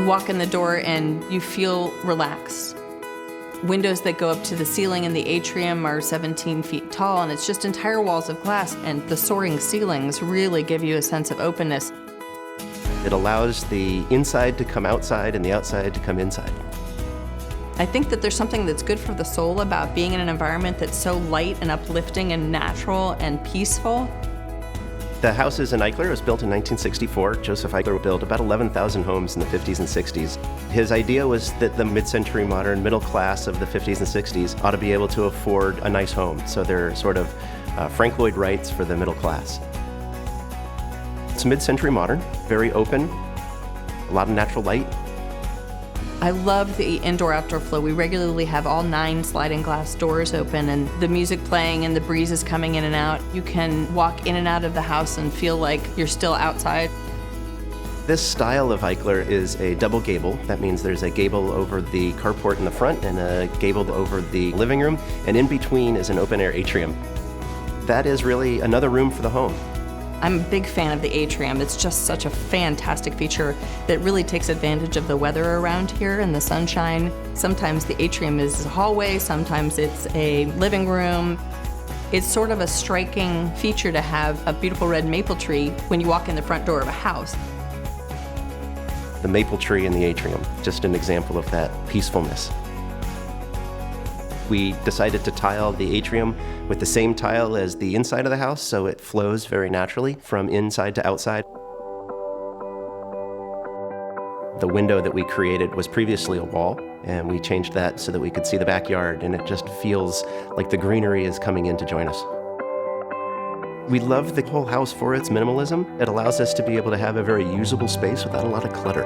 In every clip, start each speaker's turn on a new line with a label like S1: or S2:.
S1: walk in the door and you feel relaxed. Windows that go up to the ceiling in the atrium are 17 feet tall, and it's just entire walls of glass, and the soaring ceilings really give you a sense of openness.
S2: It allows the inside to come outside and the outside to come inside.
S1: I think that there's something that's good for the soul about being in an environment that's so light and uplifting and natural and peaceful.
S2: The house is in Eichler. It was built in 1964. Joseph Eichler built about 11,000 homes in the 50s and 60s. His idea was that the mid-century modern middle class of the 50s and 60s ought to be able to afford a nice home. So they're sort of Frank Lloyd Wrights for the middle class. It's mid-century modern, very open, a lot of natural light.
S1: I love the indoor-outdoor flow. We regularly have all 9 sliding glass doors open, and the music playing and the breezes coming in and out. You can walk in and out of the house and feel like you're still outside.
S2: This style of Eichler is a double-gable. That means there's a gable over the carport in the front and a gable over the living room, and in between is an open-air atrium. That is really another room for the home.
S1: I'm a big fan of the atrium. It's just such a fantastic feature that really takes advantage of the weather around here and the sunshine. Sometimes the atrium is a hallway, sometimes it's a living room. It's sort of a striking feature to have a beautiful red maple tree when you walk in the front door of a house.
S2: The maple tree in the atrium, just an example of that peacefulness. We decided to tile the atrium with the same tile as the inside of the house, so it flows very naturally from inside to outside. The window that we created was previously a wall, and we changed that so that we could see the backyard, and it just feels like the greenery is coming in to join us. We love the whole house for its minimalism. It allows us to be able to have a very usable space without a lot of clutter.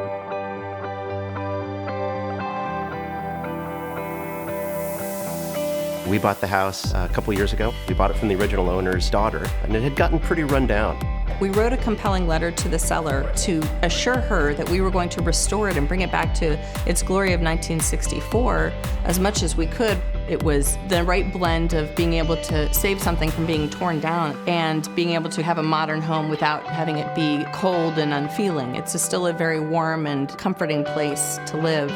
S2: We bought the house a couple years ago. We bought it from the original owner's daughter, and it had gotten pretty run down.
S1: We wrote a compelling letter to the seller to assure her that we were going to restore it and bring it back to its glory of 1964 as much as we could. It was the right blend of being able to save something from being torn down and being able to have a modern home without having it be cold and unfeeling. It's still a very warm and comforting place to live.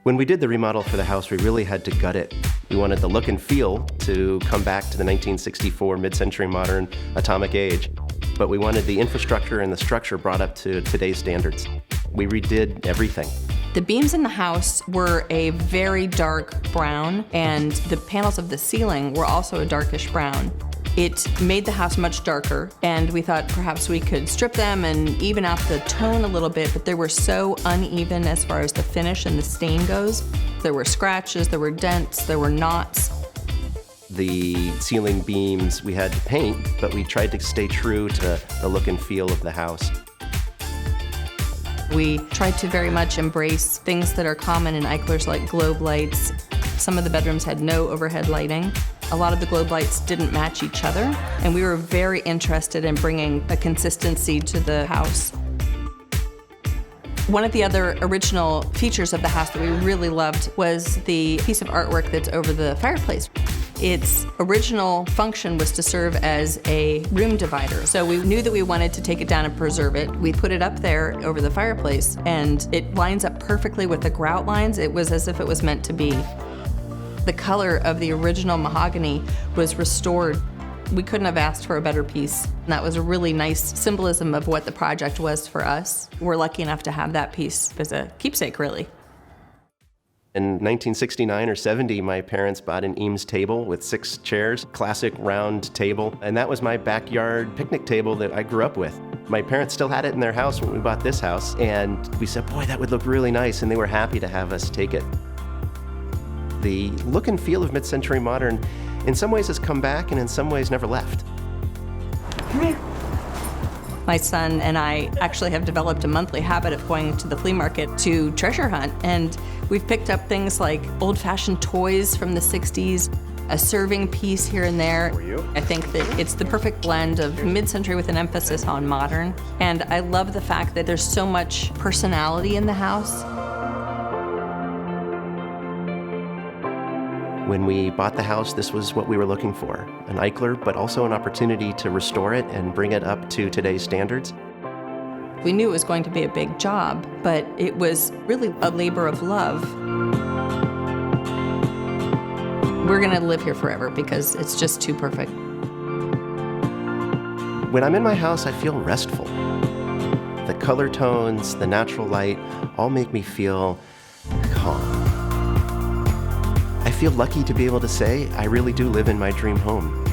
S2: When we did the remodel for the house, we really had to gut it. We wanted the look and feel to come back to the 1964 mid-century modern atomic age, but we wanted the infrastructure and the structure brought up to today's standards. We redid everything.
S1: The beams in the house were a very dark brown, and the panels of the ceiling were also a darkish brown. It made the house much darker, and we thought perhaps we could strip them and even out the tone a little bit, but they were so uneven as far as the finish and the stain goes. There were scratches, there were dents, there were knots.
S2: The ceiling beams we had to paint, but we tried to stay true to the look and feel of the house.
S1: We tried to very much embrace things that are common in Eichlers, like globe lights. Some of the bedrooms had no overhead lighting. A lot of the globe lights didn't match each other, and we were very interested in bringing a consistency to the house. One of the other original features of the house that we really loved was the piece of artwork that's over the fireplace. Its original function was to serve as a room divider. So we knew that we wanted to take it down and preserve it. We put it up there over the fireplace, and it lines up perfectly with the grout lines. It was as if it was meant to be. The color of the original mahogany was restored. We couldn't have asked for a better piece. And that was a really nice symbolism of what the project was for us. We're lucky enough to have that piece as a keepsake, really.
S2: In 1969 or 70, my parents bought an Eames table with 6 chairs, classic round table, and that was my backyard picnic table that I grew up with. My parents still had it in their house when we bought this house, and we said, boy, that would look really nice, and they were happy to have us take it. The look and feel of mid-century modern in some ways has come back and in some ways never left.
S1: My son and I actually have developed a monthly habit of going to the flea market to treasure hunt, and we've picked up things like old-fashioned toys from the 60s, a serving piece here and there. I think that it's the perfect blend of mid-century with an emphasis on modern, and I love the fact that there's so much personality in the house.
S2: When we bought the house, this was what we were looking for, an Eichler, but also an opportunity to restore it and bring it up to today's standards.
S1: We knew it was going to be a big job, but it was really a labor of love. We're going to live here forever because it's just too perfect.
S2: When I'm in my house, I feel restful. The color tones, the natural light, all make me feel calm. I feel lucky to be able to say I really do live in my dream home.